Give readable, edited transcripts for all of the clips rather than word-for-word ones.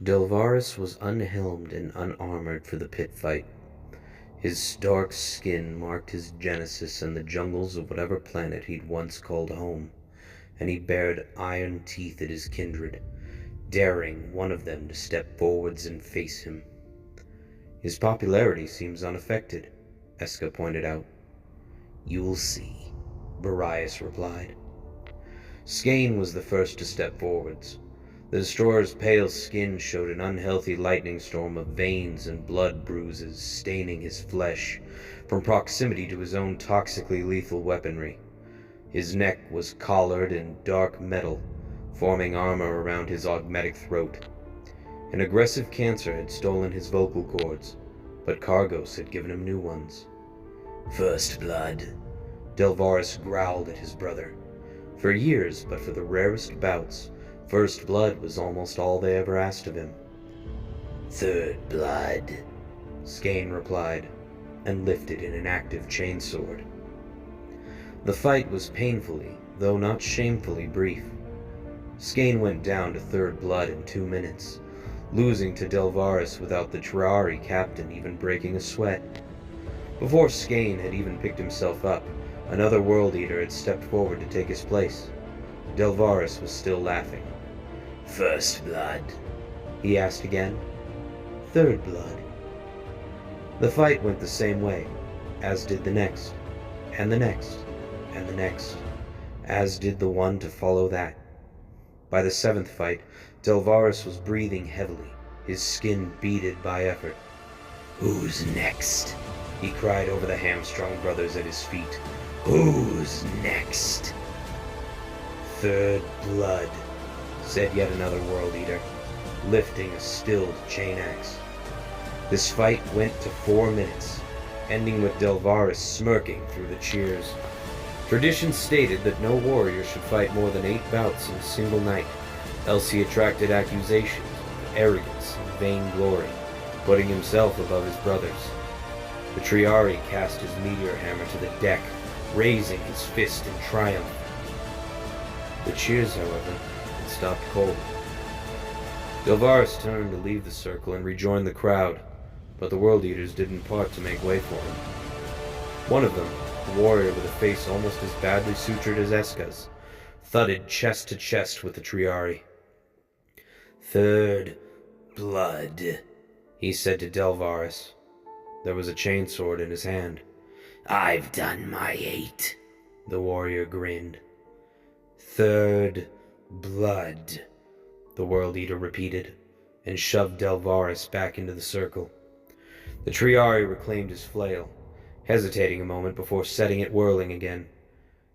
Delvarus was unhelmed and unarmored for the pit fight. His dark skin marked his genesis in the jungles of whatever planet he'd once called home, and he bared iron teeth at his kindred, daring one of them to step forwards and face him. His popularity seems unaffected, Eska pointed out. You'll see, Barias replied. Skane was the first to step forwards. The destroyer's pale skin showed an unhealthy lightning storm of veins and blood bruises staining his flesh from proximity to his own toxically lethal weaponry. His neck was collared in dark metal, forming armor around his augmetic throat. An aggressive cancer had stolen his vocal cords, but Cargos had given him new ones. First blood, Delvarus growled at his brother. For years, but for the rarest bouts, first blood was almost all they ever asked of him. Third blood, Skane replied, and lifted in an active chainsword. The fight was painfully, though not shamefully, brief. Skane went down to third blood in 2 minutes, losing to Delvarus without the Triari captain even breaking a sweat. Before Skane had even picked himself up, another World Eater had stepped forward to take his place. Delvarus was still laughing. First blood? He asked again. Third blood. The fight went the same way, as did the next, and the next, and the next, as did the one to follow that. By the 7th fight, Delvarus was breathing heavily, his skin beaded by effort. Who's next? He cried over the hamstrung brothers at his feet. Who's next? Third blood, said yet another World Eater, lifting a stilled chain axe. This fight went to 4 minutes, ending with Delvarus smirking through the cheers. Tradition stated that no warrior should fight more than 8 bouts in a single night, else he attracted accusations of arrogance and vainglory, putting himself above his brothers. The Triari cast his meteor hammer to the deck, raising his fist in triumph. The cheers, however, had stopped cold. Delvarus turned to leave the circle and rejoin the crowd, but the World Eaters didn't part to make way for him. One of them, a warrior with a face almost as badly sutured as Eska's, thudded chest to chest with the Triari. Third blood, he said to Delvarus. There was a chainsword in his hand. I've done my 8, the warrior grinned. Third blood, the World Eater repeated, and shoved Delvarus back into the circle. The Triari reclaimed his flail, hesitating a moment before setting it whirling again.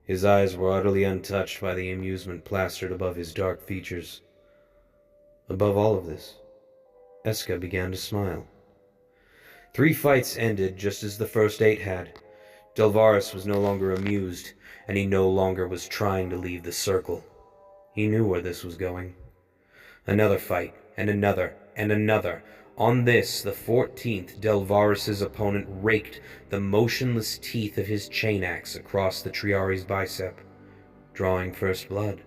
His eyes were utterly untouched by the amusement plastered above his dark features. Above all of this, Eska began to smile. 3 fights ended just as the first 8 had. Delvarus was no longer amused, and he no longer was trying to leave the circle. He knew where this was going. Another fight, and another, and another. On this, the 14th, Delvarus's opponent raked the motionless teeth of his chain axe across the Triari's bicep, drawing first blood.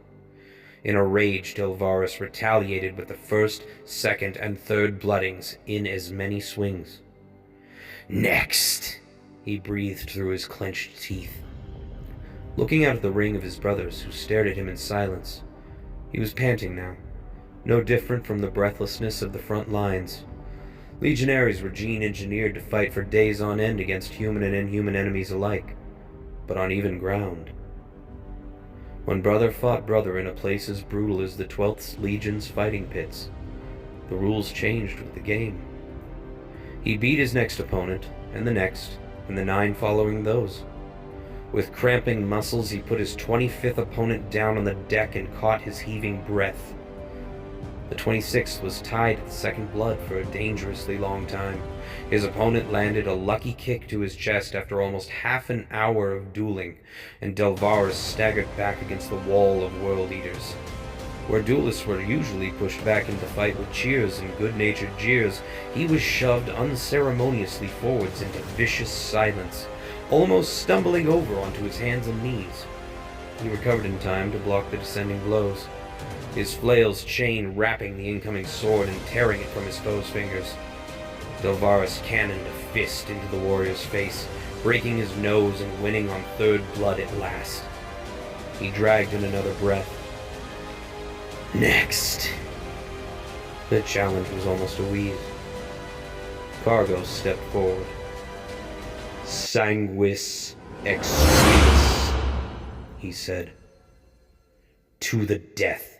In a rage, Delvarus retaliated with the 1st, 2nd, and 3rd bloodings in as many swings. Next, he breathed through his clenched teeth. Looking out at the ring of his brothers, who stared at him in silence, he was panting now, no different from the breathlessness of the front lines. Legionaries were gene-engineered to fight for days on end against human and inhuman enemies alike, but on even ground. When brother fought brother in a place as brutal as the 12th Legion's fighting pits, the rules changed with the game. He beat his next opponent, and the next, and the 9 following those. With cramping muscles, he put his 25th opponent down on the deck and caught his heaving breath. The 26th was tied at the 2nd blood for a dangerously long time. His opponent landed a lucky kick to his chest after almost half an hour of dueling, and Delvarus staggered back against the wall of World Eaters. Where duelists were usually pushed back into the fight with cheers and good-natured jeers, he was shoved unceremoniously forwards into vicious silence, almost stumbling over onto his hands and knees. He recovered in time to block the descending blows, his flail's chain wrapping the incoming sword and tearing it from his foe's fingers. Delvarus cannoned a fist into the warrior's face, breaking his nose and winning on third blood at last. He dragged in another breath. Next. The challenge was almost a wheeze. Cargo stepped forward. Sanguis extremis, he said. To the death.